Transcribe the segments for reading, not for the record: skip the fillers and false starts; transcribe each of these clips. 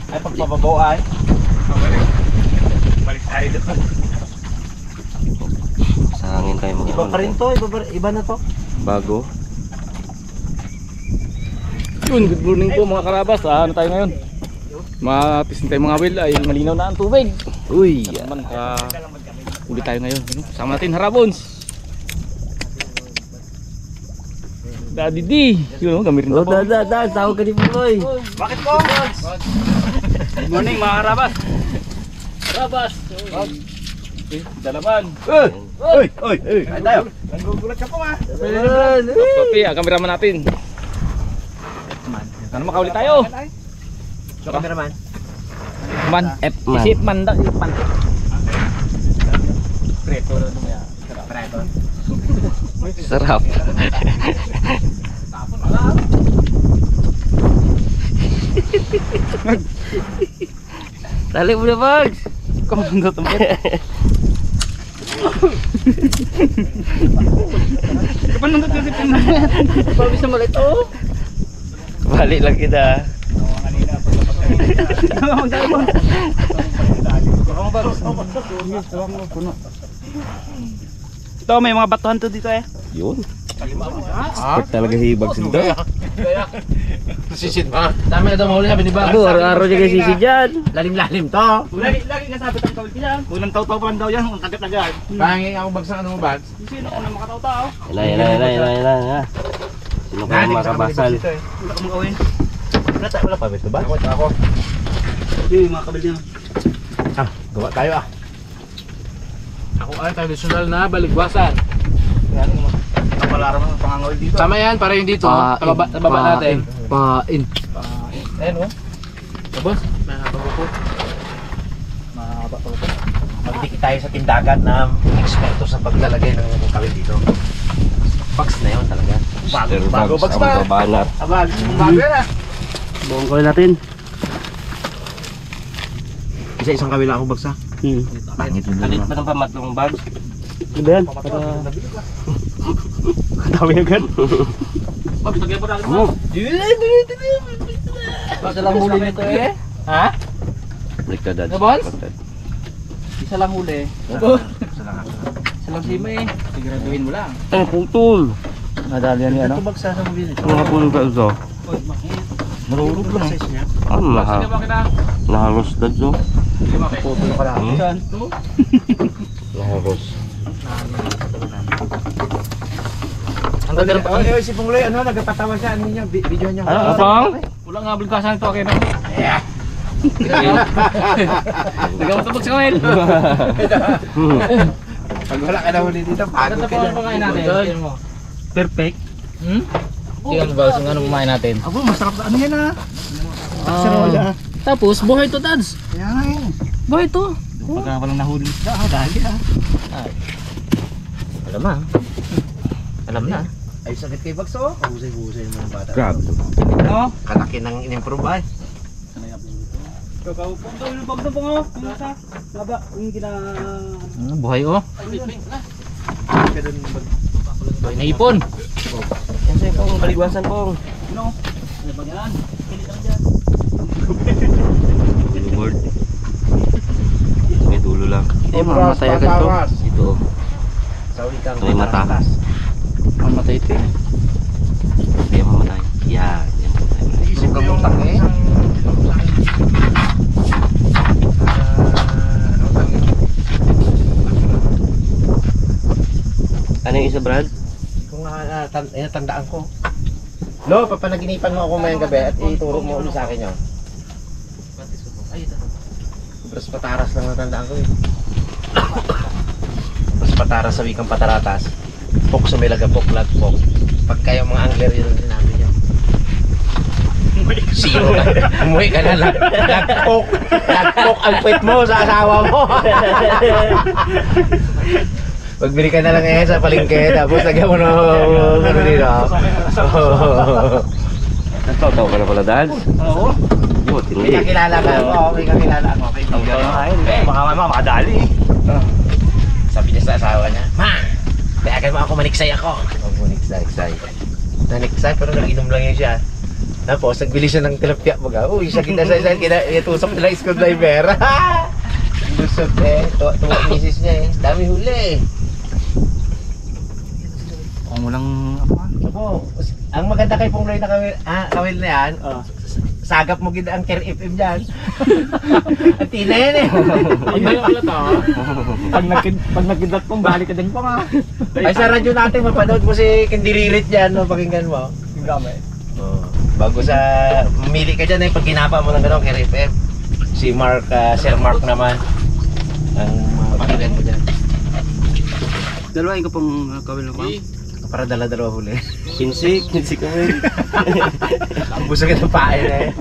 Ay, pagpababaw ay. Balik tayo doon. Sa hangin tayo mga Iba pa rin to, iba na to. bago. Yun, good morning po mga karabas. Ano tayo ngayon? Matisin tayo mga will ay malinaw na ang tubig. Uy, Naman uli tayo ngayon. Sama natin harabons. Daddy D. Yun, gamitin oh, na po. tawag ka ni Puloy. Bakit po? Good morning mga karabas. Karabas. Dalaman. Uy! Ay tayo. Nanggugulat ka po ha. Papi, ang kameraman natin. Ano makauli tayo? So, cameraman. Man, Man. isip man daw, isip man. Preto na niya. Preto. Sarap. Tali mo na, Bags. Komando tempat. Kapan nundot kasi pinag. Para bisa malit oh. Balik lang kita. Ito may mga batuhan to dito eh. Yun. Expert talaga hibag sindo. Sisid ba? Dami na daw mahuli sabi ni Bag. Abo, araw-araw niya kasi si Jan. Lalim-lalim to. Lagi kasabit ang kawil niya. Unang taw-taw pa lang daw yan, ang kagat-agad. Pangin ako bagsak ano mo Bag? Sino unang makataw-taw? Yan. Sino ka makabasal? Wala ka magawin. Wala pa beto ba? Ako. Yung mga kabil niya. Gawa tayo ah. Ako ay traditional na baligwasan. Yan mo. Kapalaran ng pangangawil dito. Tama yan, para yung dito. Tababa natin. Pain. Ayan oh. Tapos, mahaba pa po. Mahaba pa po. Magdikit tayo sa tindagan na eksperto sa paglalagay ng kawil dito. Bags na yun talaga. Bago bags pa. Ang babanar. Bags, bago yan ah. Buong kawin natin. Isa-isang kawil ako bagsa. Pangit yun. Kalit pa ng pamatlong Bags. Ano yan? Katawi agad. Pagtagyan pa natin ba? Isa lang huli nito eh. Ha? Balik ka, Dad. Nabons? Isa lang huli. Isa lang sima eh. Siguraduhin mo lang. Ay, putol. Nadali yan yan. Ito bagsa sa mobil ito. Mga puno ka ito. Marurog lang. Ang nahalos, Dad. Putol ka lang. Nahalos. Ang si Pungloy, ano, nagpatawa siya, ano niya, video niya. Ano, Apang? Wala nga bulkasan ito akin. Nagkamatubog sa kamil. Pag wala ka na huli dito, pagod ka dyan. Pakain natin. Perfect. Tingnan ba kung ano kumain natin. Abo, masarap na, ano yan ah. Tapos buhay to, Dads. Kaya nga yun. Buhay to. Pagka walang nahuli isda, dali ah. Alam na. Alam na. Ay, sakit kay Bagso. Husay-husay mo ng bata. Grabe. No? Kalaki ng in-improve ay. Kakaupo daw yung bag na po nga. Yung sa baba, yung Buhay oh. buhay na ipon. Yan sa'yo pong baligwasan pong. Ano? Ano ba yan? Word. May dulo lang. Eh, mamatay agad to. Ito oh. Sa ulikang May mata. Mamatay ito eh. Kaya mamatay. Yan. Yan mamatay. Isip ko yung tang eh. Ano yung isa, Brad? Kung tandaan ko. Lo, papanaginipan mo ako mayang gabi at ituro mo ulit sa akin yun. Bras pataras lang natandaan ko eh. Bras pataras sa wikang pataratas. Pok sa may lagapok, lagpok. Pag kayo mga angler yun din namin yun. Zero ka. Umuwi ka na lang. Lagpok. Lagpok ang puwet mo sa asawa mo. Magbili ka na lang eh sa palengke. Tapos lagyan mo na ano dito. Nagtaw-taw ka na pala, Dad? Oo. Buti May hindi. kakilala ka. Oo, may kakilala ako. Baka makadali eh. Sabi niya sa asawa niya, Ma! Payagan mo ako maniksay ako. Maniksay. Naniksay pero nag-inom lang yun siya. Tapos, nagbili siya ng tilapia. Baga, uy, siya kita sa isa, tusok nila screwdriver. Lusot eh. Tuwa misis niya eh. Dami huli. Kung walang ano ah. Opo, ang maganda kay Pongloy na kawil na yan, sagap mo gina ang Care FM dyan. Ang tina yan eh. Pag nagkidat pong balik ka din pa nga. Ay sa radyo natin, mapanood mo si Kendiririt dyan, no, pakinggan mo. Gamay. Bago sa, mamili ka dyan eh, pag ginapa mo ng gano'n, Care FM. Si Mark, Sir Mark naman. Ang pakinggan mo dyan. Dalawa ko pang kawil ko. Para dala-dalawa huli. 15 kawil. Busa ka ng pain eh.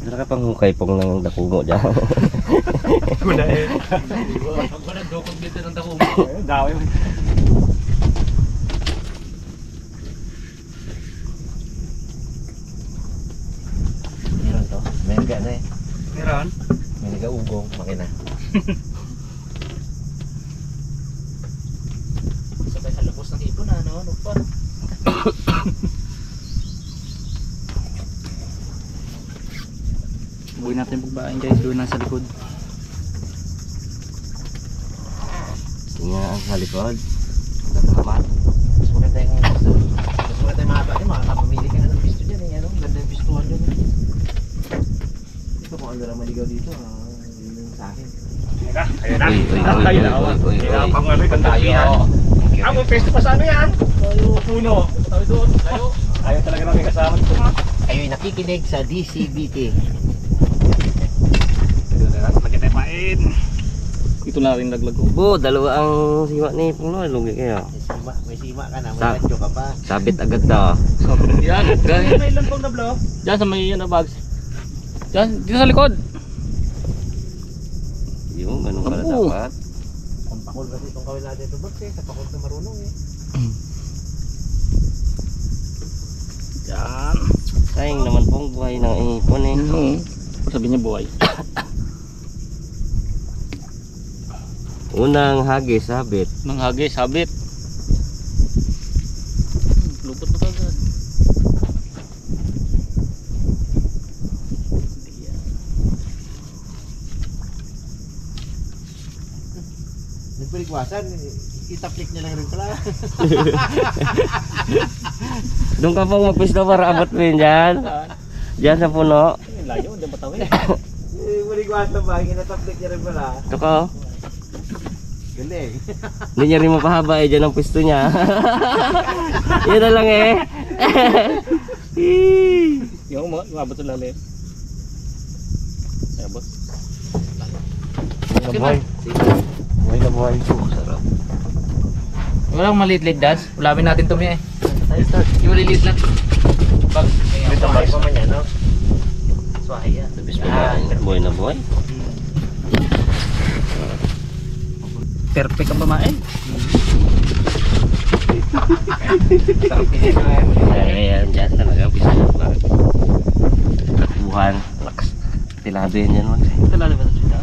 Dala ka pang hukay pong ng dakumo dyan. Kuna eh. Ako nagdukog dito ng dakumo. Daw yun. Meron to. May naga na eh. Meron? May naga-ugong. Makina. Sabay sa labos ng ipon na, no? Ano pa? Buhay natin yung pagbain guys, doon nasa likod. Tingnan ang sa likod. Natamat. Mas maganda yung pisto. Mas maganda yung mahaba. Makakapamili ka na ng pisto dyan eh. Ano? Ganda yung pistuhan dyan eh. Ito kung ano lang maligaw dito. Yun yung sa akin. Ayun na. Uy. Pang ano yung tayo. Ang pesto pa sa ano yan? Tayo puno. Tayo doon. Ayaw talaga namin kasama dito ha. Ayo'y nakikinig sa DCBT. Ito na rin laglag ko. Bo, dalawa ang siwa ni Pungloy. Lugi kayo. May sima ka na. May Sa- radyo ka pa. Sabit agad daw. Yan, guys. May ilan pong nablo? Diyan sa may ano bags. Diyan, dito sa likod. Yung ganun pala Oo. dapat. Ang pakul kasi itong kawin natin ito. Bakit sa pakul na marunong eh. Yan. Sayang naman pong buhay ng ipon eh. Sabi niya buhay. Unang hagis, sabit. Nang hagis, habit. Lupot na kagad. Nagpaligwasan. Itaplik niya lang rin pala. Doon ka pong magpisto para abot mo yun dyan. Dyan sa puno. Layo, hindi patawin. Paligwasan ba? Inataplik niya rin pala. Ito ka oh. Galing. Hindi niya rin mapahaba eh, dyan ang pwesto niya. Yun na lang eh. Yung umabot sa lalim. Ay, abot. Buhay. Buhay na buhay. Sarap. Walang maliit-liit das. Ulamin natin ito eh. Yung maliit lang. Bag. Dito kayo pa man yan, no? Swahe yan. Labis mo na. Buhay na buhay. Perfect ang pamain. Sarap pinito nga yan. Ayan, dyan talaga. Bisa na ba? Takbuhan. Tilado yan dyan. Ito lalim ba ito dito?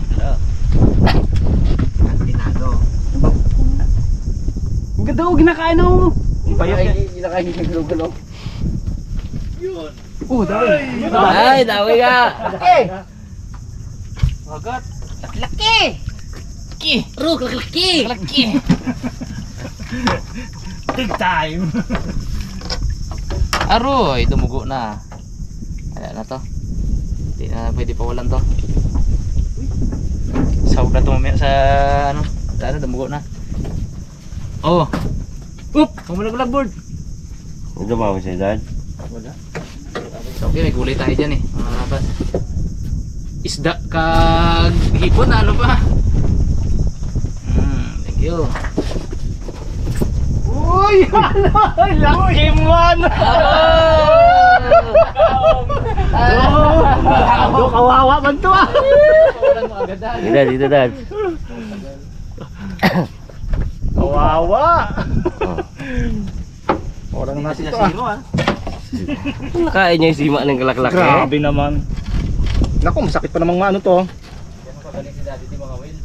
Tinado. Ang ganda ko ginakain ako. Hindi na kayo gulo-gulo. Oh, dami. Ay, dawi ka! Laki! Agat. Laki! Laki. Ruk, laki! Laki. Big time. Aroy, dumugo na. Wala na to. Hindi na pwede pawalan to. Sawag na to mamaya sa ano. Sa ano, dumugo na. Oh. Oop! Humulog board. Ito ba siya dad? Wala. Okay, may gulay tayo dyan eh. Mga rabas. Isda kag hipon na ano pa. Thank you. Uy! Lucky man! Kawawa man to ah! Dito dad. Kawawa! Orang na sila sino ah. Nakain niya yung sima ng kalaklak eh. Grabe naman. Naku, masakit pa namang ano to. Yan ang pagaling si Daddy di mga Will.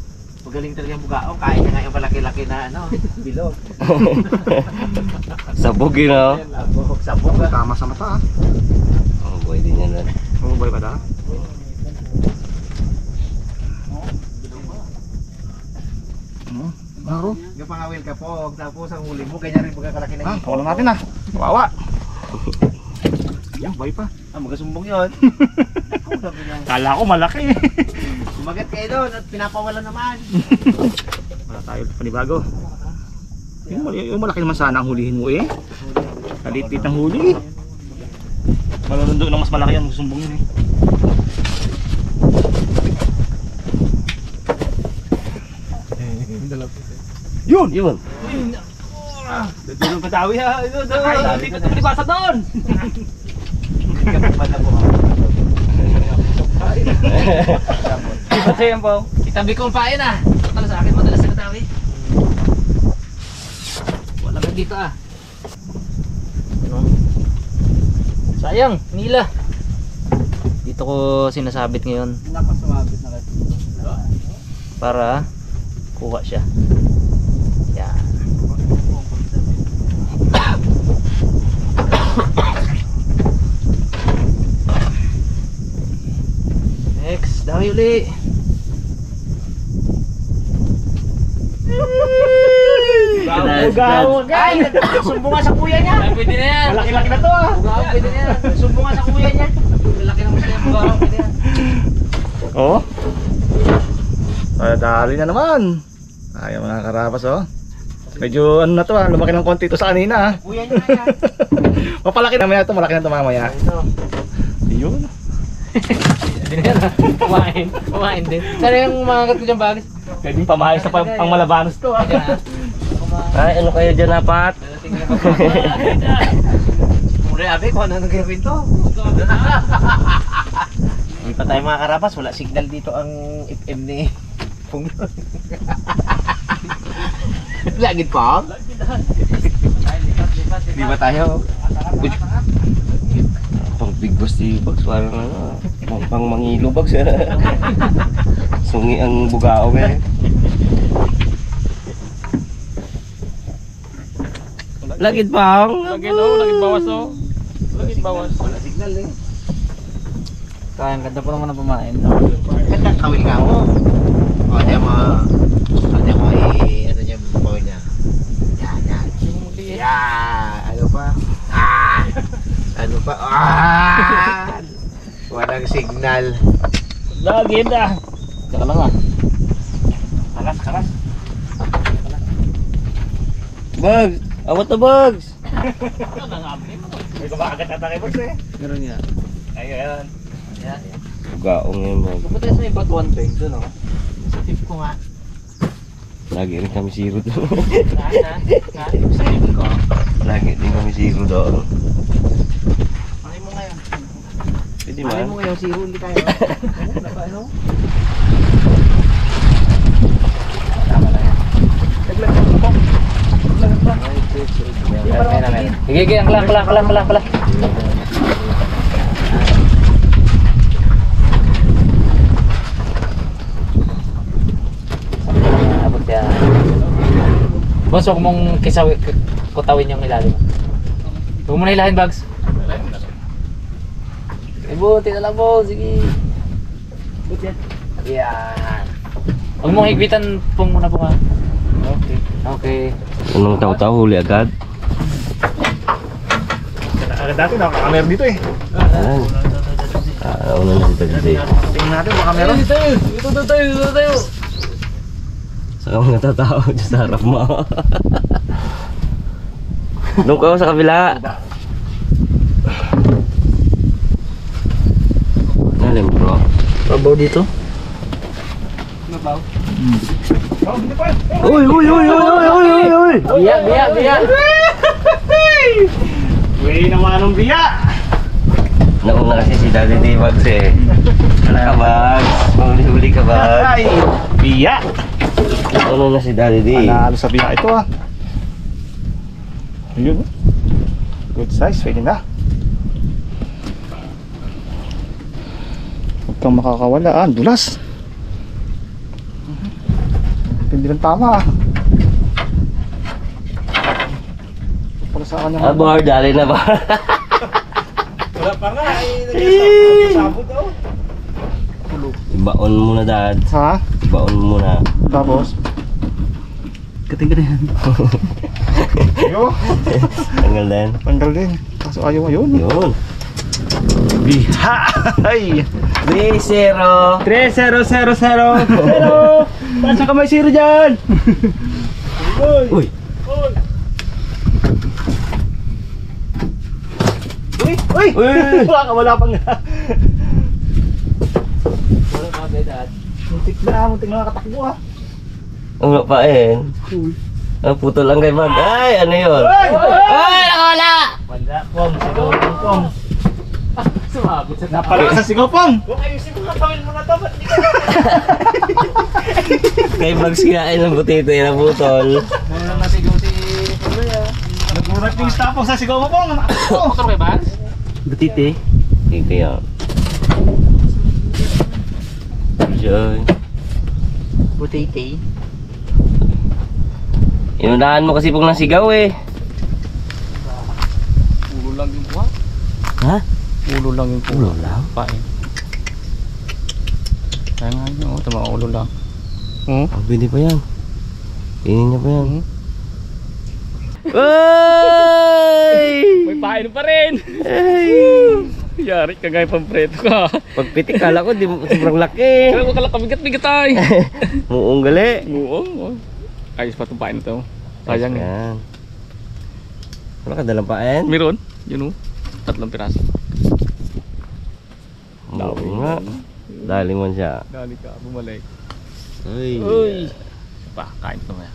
Magaling talaga yung bugao. Kain niya nga yung malaki-laki na ano, bilog. Sabog yun oh. Sabog. Tama sa mata ah. Oh, boy din yan. Umuboy pa ta? Baro. Yung pangawil ka po, tapos ang huli mo, ganyan rin pagkakalaki na Ah, kawalan natin ah. Kawawa. Yan, bay pa. Ah, magasumbong yun. Kala ko malaki. Sumagat kayo doon at pinapawalan naman. Wala tayo panibago. Yung malaki naman sana ang hulihin mo eh. Kalitit ang huli. Malurundo ng mas malaki yan, magsusumbong yun eh. Yun! Yun. Dito patawi ha. Dito pasa doon. Kasi yan po. Itabi ko ang pain ah. Pala sa akin madalas sa katawi. Wala ka dito ah. Sayang, nila. Dito ko sinasabit ngayon. Napasumabit na kasi. Para kuha siya. Yan. Next, dami uli. Gawag Ay, sumbong nga sa kuya niya. Ay, pwede na yan. Malaki-laki na to ah. Bugaw, pwede na yan. Sumbong nga sa kuya niya. Laki naman siya. Bugaw, pwede yan. Oo. Dali na naman. Ay, mga karapas oh. Medyo ano na to ah, lumaki ng konti to sa kanina ah. Kuya niya na yan. Mapalaki na mamaya to, malaki na to mamaya. Ito. Yun. Pwede na yan. Kumain. Kumain din. Sana yung mga kat ko dyan bagay. Pwedeng pamahayos sa pang malabanos to ah. Ayan ah. Ay, ano kayo dyan apat? Muna abe kung ano nang gawin to. Hindi pa tayo mga karapas, wala signal dito ang FM ni Pungon. Lagid pa? Di ba tayo? Pang big boss di box, parang ano, pang mangilo box. Sungi ang bugao eh. Lagid pa. Lagid oh, lagid bawas oh. Lagid bawas. Wala signal eh. Kaya ganda po naman ang pamain. Ganda kawil nga mo. O, di mo. Ano niya, bawal niya. Yan, yan. Yan. Ano pa? Ah! Ano pa? Ah! Walang signal. Lagid ah. Tsaka lang ah. Karas, karas. Bugs! Awat na bugs! May kumakagat ata kay boss eh. Meron nga. Ayan. Yan. Bugaong yun bugs. Pupunta tayo sa may batuan pa doon oh. Sa tip ko nga. Lagi rin kami zero doon. Sa tip ko. Lagi din kami zero doon. Malay mo ngayon. Pwede Malay man. mo ngayon, zero hindi tayo. Ano? Tama na yan. Sige, ang kala. Abot yan. Boss, huwag mong kutawin yung ilalim. Huwag mo na ilahin, Bags. Buti na lang po, sige. Buti yan. Yan. Huwag mong higpitan pong muna po nga. Okay. Okay. Anong tao-tao huli agad? Dati nakakamer dito eh. Ayan. Una na si Tagdi. Tingnan natin baka meron. Ito tayo. Saka mga tatao dyan sa harap mo. Doon ka sa kabila. Nalim bro. Babaw dito? Mabaw. Uy! Biya! Uy naman ang biya. Nauna kasi si Daddy D-Bags eh. Ano ka Bags? Huli ka Bags? Ay, biya. Nauna na si Daddy D. Panalo sa biya ito ah. Ayun. Good size, pwede na. Huwag kang makakawala. Ah, dulas. Hindi lang tama. Para sa kanya. Bar, dali na ba? Wala pa nga, nag-sabot daw. Ibaon muna, Dad. Ha? Ibaon muna. Tapos? Kating ka na yan. Yo, Tanggal din. tanggal din. Kaso ayaw ayun. Yun. Bihay! 3-0. 3-0-0-0! Saan ka may zero dyan? Uy. Uy! Uy! Uy! Wala pang nga. Wala mga bedad. Muntik na katakbo ah. Wala pa eh. Putol lang kay Mag. Ay, ano yun? Ay, nakawala! Wala, Pong. Sigaw, Pong. Sumabot sa Napalakas sa sigaw, Pong. Kung ayusin mo nga, tawin mo na to, ba't di ka Kay Mags kinain ng butito yun ang putol. Muna lang nasigaw si Puloy ah. Nagmurat yung stopong sa sigaw mo, Pong. Motor kay Vance? Butite. Hindi kaya. Diyan. Butiti. Inunahan mo kasi pong nasigaw eh. Ulo lang yung buwan. Ha? Ulo lang yung Ulo lang? pain. Kaya nga yun, ito mga ulo lang. Ang pwede pa yan. Tingin niya pa yan. May pain pa rin! Yari ka gaya pampreto ka. Pagpitik kala ko di sobrang laki. Kaya mo kala kabigat-bigat ay. Muong gali. Oo. Ayos pa itong pain ito. Sayang eh. Yan. Wala ka dalang paen? Meron. Yun o. 3 piraso. Oo nga. Dali man siya. Dali ka, bumalik. Uy. Uy! Pa, kain ito nga.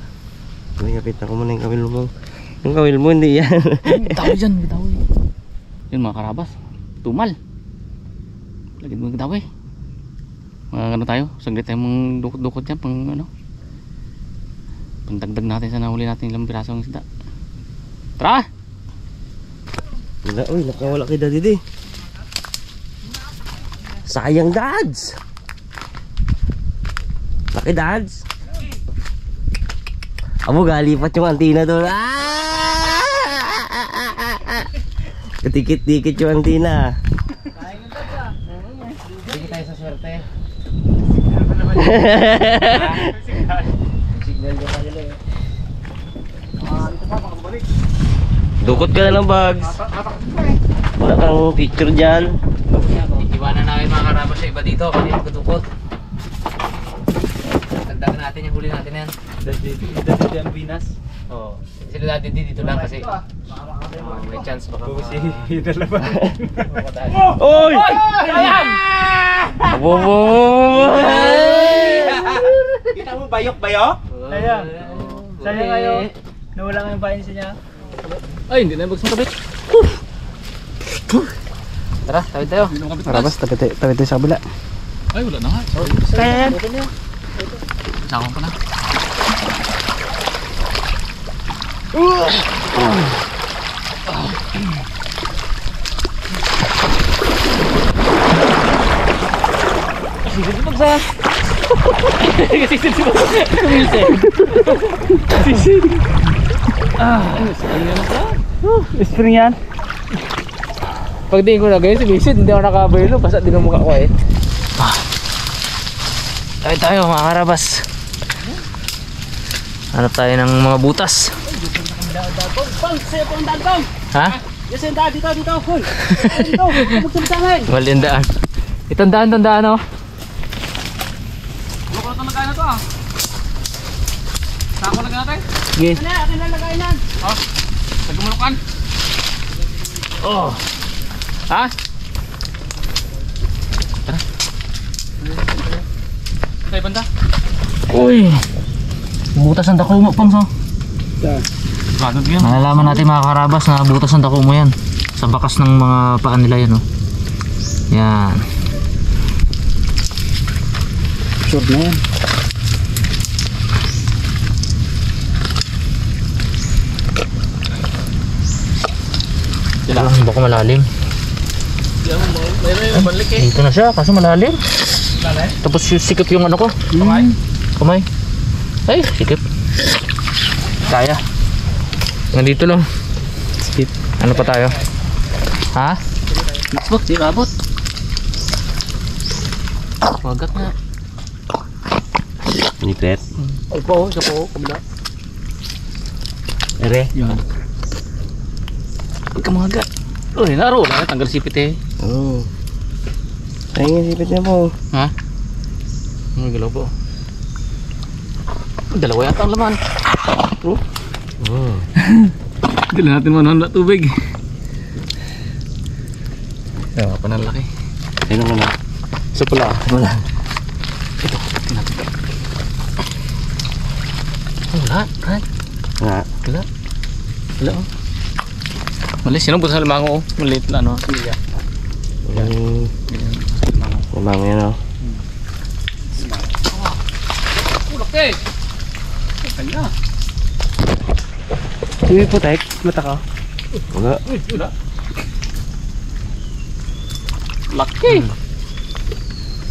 Uy, kapitan ko muna yung kawil mo. Yung kawil mo hindi yan. Bitaw dyan, bitaw eh. Yun mga karabas. Tumal. Lagyan mo yung bitaw eh. Mga ano tayo, saglit tayo mong dukot-dukot dyan pang ano. Pagdagdag natin sa nahuli natin ilang piraso ng isda. Tara! Wala, uy, nakawala kay Daddy di. Sayang, Dads. Laki, Dads. Amo, galipat yung antina doon. Ketikit-tikit yung antina. Hindi tayo sa swerte. Signal ka kanila eh. Dukot ka na ng bags. Wala kang picture dyan. Iwanan namin mga karabas sa iba dito. Kanina magdukot. Dagdagan natin yung huli natin yan. Dati ang Pinas. Oo. Sila dati dito lang kasi may chance baka Oy! Ayan! Kita mo, bayok-bayok? Ayan. Sayang kayo. Nawala nga yung pain niya. Ay, hindi na yung bags mo kabit. Tara, tawid tayo. Karabas, tabi tayo sa kabila. Ay, wala na nga. Kaya yan. Sakong pa na. Sige, ito sa. Kasi si Sisid. Spring yan. Pag di ko na ganyan si Sisid, hindi ako nakabaylo. Basta din ang mukha ko eh. Tayo mga karabas. Hanap tayo ng mga butas. Ha? Yes, dito. Full. Dito, magsabi sa amin. Malindaan. Tandaan oh. Ano ko na lagay na to ah? Saan ko lagay natin? Sige. Akin na lagay na. Oh, tagumulukan. Oh. Ha? Tara. Sa ibanda. Uy. Butas ang dako mo, Pang, so. Bagag yan. Malalaman natin mga karabas na butas ang dako mo yan. Sa bakas ng mga paan nila yan, oh. Yan. Sure na yan. Baka malalim. Dito na siya, kaso malalim. Tapos sikip yung ano ko. Kamay. Kamay. Ay, sikip. Kaya. Nandito lang. Sikip. Ano pa tayo? Ha? Xbox, di abot. Wagat na. Nipet. Isa po, kabila. Ere. Yan. Huwag ka mahagat. Uy, naro na. Tanggal sipit eh. Oo. Ayun yung sipit niya po. Ha? Ang galaw po. Dalawa yata ang laman. Bro. Oo. Dala natin man na tubig. Ewan pa ng laki. Ayun mo na. Isa pala. Wala. Ito. Tingnan ito. Wala. Right? Nga. Wala. Wala oh. Malis. Yan ang buta sa limango oh. Maliit na ano. Silya. Limang yan o. Laki. Kaya. Sige po, Tek. Mata ka. Wala. Uy, wala. Laki.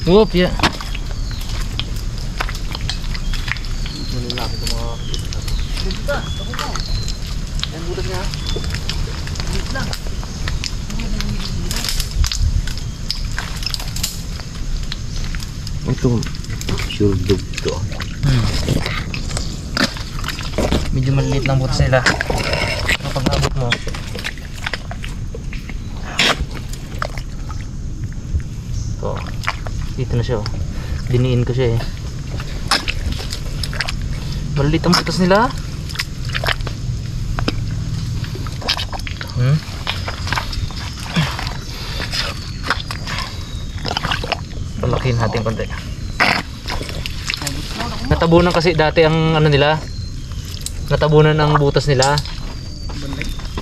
Whoop, ya. Ito. Sure dog to. Medyo maliit lang butas nila. Kapag abot mo. Ito. Dito na siya oh. Diniin ko siya eh. Maliit ang butas nila. Palakihin natin konti. Natabunan kasi dati ang ano nila. Natabunan ang butas nila.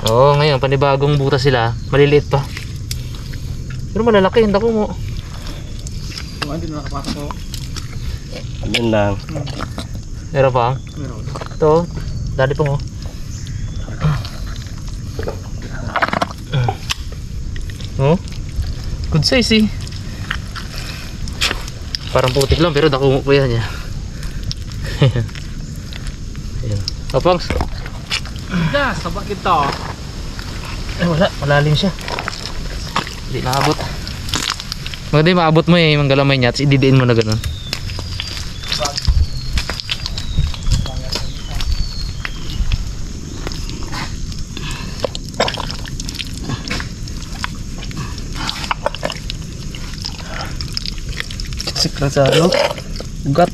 Oo, ngayon panibagong butas sila. Maliliit pa. Pero malalaki, hindi ko mo. Hindi na nakapasok ko. Yan lang. Meron pa? Meron. Ito, dali pa mo. Oh, good size eh. Parang putik lang pero dako po yan niya. Ayan. Opangs. Da, sabak kita. Ay wala, malalim siya. Hindi maabot. Maganda yung maabot mo eh, yung galamay niya, tapos ididiin mo na ganun. Sik lang sa ano, ugat.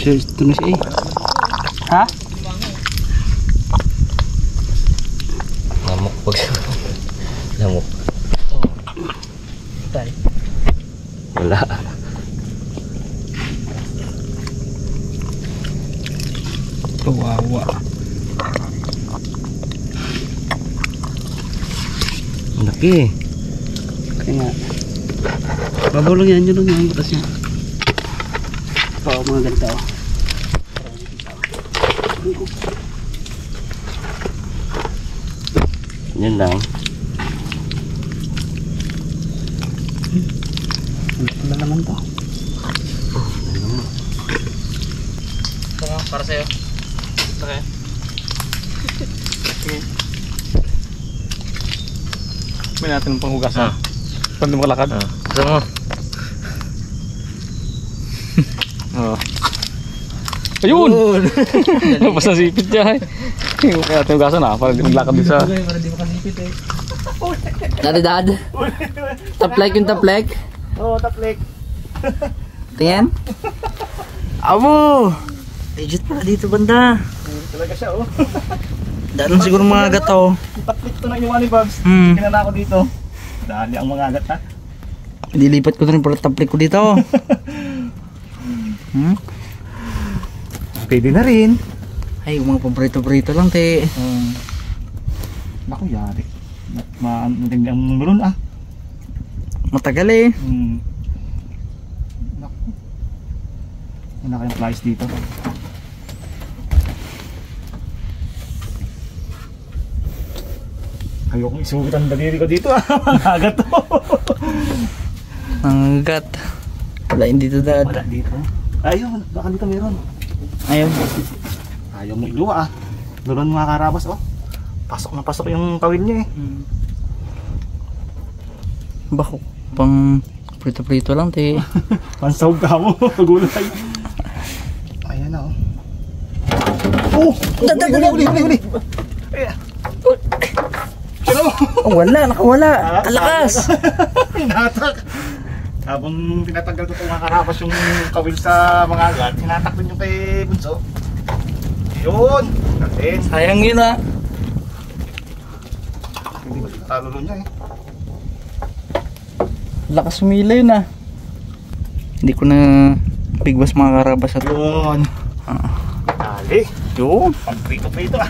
Cheers, ito na siya eh. Ha? Lamok pag lamok. Tay. Wala. Kawawa. Ang laki. Kaya nga. Babulong yan, yun lang yung butas niya. Oo, mga ganito. Yan lang. Ano naman to? Ito nga, para sa'yo. Okay. Sige. May natin ng panghugasan. Pag di makalakad. Gusto mo? Oo. Ayun! Basta sipit niya eh. Kaya natin hugasan na, para di maglakad din sa... Para di makasipit eh. Dad. Taplek yung taplek. Oo, taplik. Tingnan. Amo! Legit pala dito banda. Talaga siya, oh. Daan siguro mga agat oh. Taplik to na yung money bags. Hmm. Kinana ko dito. Dali ang mga agat, ha? Dilipat ko na rin pala taplek ko dito. Pwede na rin. Ay, mga paborito-paborito lang te. Naku, yari. Matindi ang meron, ah. Matagal eh. Naku. Wala kayong flies dito. Ayokong isugit ang daliri ko dito, ah. Mga agat to. Ang agat. Wala hindi to dad. Wala dito. Ayun, baka dito meron. Ayaw. Ayaw mo iluwa ah. Doon mga karabas oh. Pasok na pasok yung kawil niya eh. Bako. Pang prito-prito lang te. Pansawag ka mo. Pagulay. Ayan na oh. Oh! Uli! Ayan. Sino? Oh, wala, nakawala. Kalakas. Hinatak. Habang tinatanggal ko itong mga karabas yung kawil sa mga agat, hinatak din yung kay Bunso. Yun! Natin. Sayang yun ah. Hindi ba talo niya eh. Lakas sumila yun ah. Hindi ko na bigwas mga karabas at Yun. Dali. yun. Pang prito-prito ah.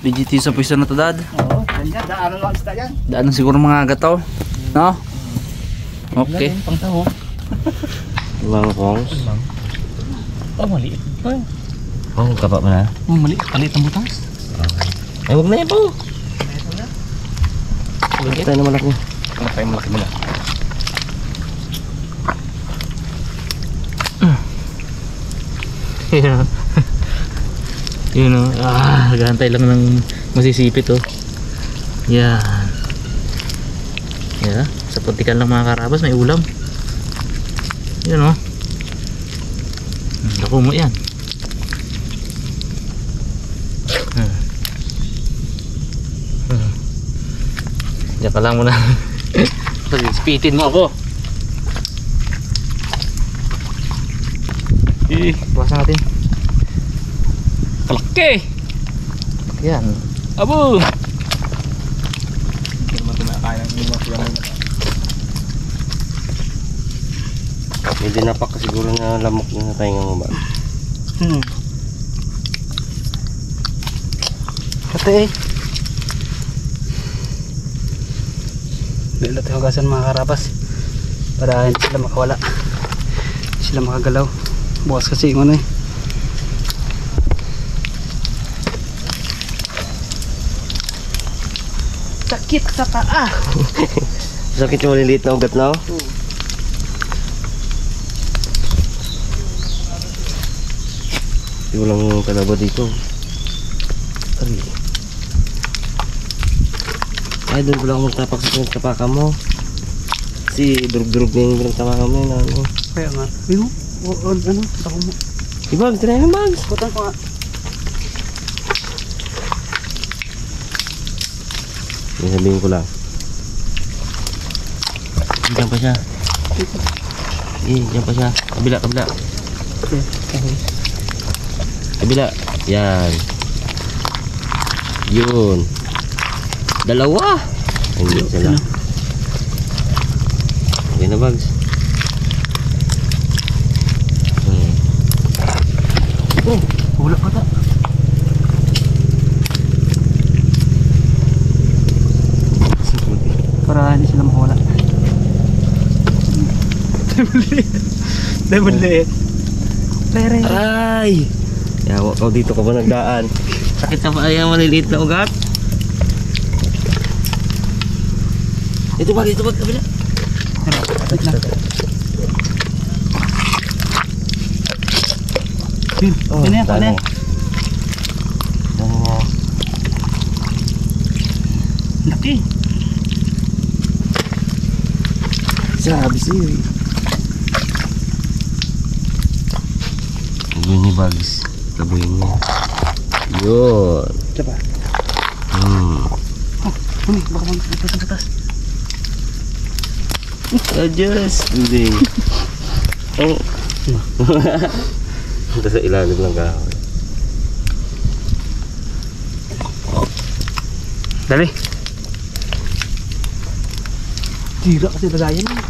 Legit yung sa pwesto na to dad. Oo, yan. Daanan lang isda yan. Daan siguro mga agato. No? Okay. Pang taho. Ibang kongs. Oh, maliit. Oh, kapa mo na. Oh, maliit. Maliit ang butas. Ay, huwag na ipaw. Huwag tayo na malaki. Ano tayo malaki muna? Yun o. Yun o. Nagahantay lang ng masisipit o. Yan. Yan. Sa puntikan lang mga karabas may ulam. Yun o. Lako mo yan. Diyan ka lang muna. Spitin mo ako. Bukasan natin. Kalaki! Yan. Abo! Hindi naman tumakaya ng iwan sila muna. May dinapak ka siguro na lamok na tayo mo ba? Kate eh. Dito tayo hugasan mga karabas. Para hindi sila makawala. Hindi sila makagalaw. Bukas kasi yung ano eh. Sakit sa paa. Sakit yung maliliit na ugat na oh. Hindi ko lang kalaba dito. Ay, doon ko lang magtapak sa pinagtapakan mo. Kasi durug-durug na yung pinagtapakan mo yun. Ano? Kaya nga. Ayun. Ano? Tako mo. Ibags, try mo bags. Butan ko nga. Yung sabihin ko lang. Diyan pa siya. Diyan pa siya. Kabila. Kabila. Yan. Yun. Dalawa. Hindi sila. Yan na bags. Oh, wala pa ta. Para hindi sila makawala. Diamond liit. Pere. Ay! Yawa ka dito ka ba nagdaan? Sakit sa paa yung maliliit na ugat. Ito ba? Kabila. Oh, yan yan, dami. yan. Laki. Sabi sa'yo eh. Yun ni bags. Tabuhin niya. Yun. Diba? Huli, baka mag-ipas ang batas. Adjust. Hindi. Oh. Ito sa ilalim ng kahoy. Dali. Tira kasi lagayan mo.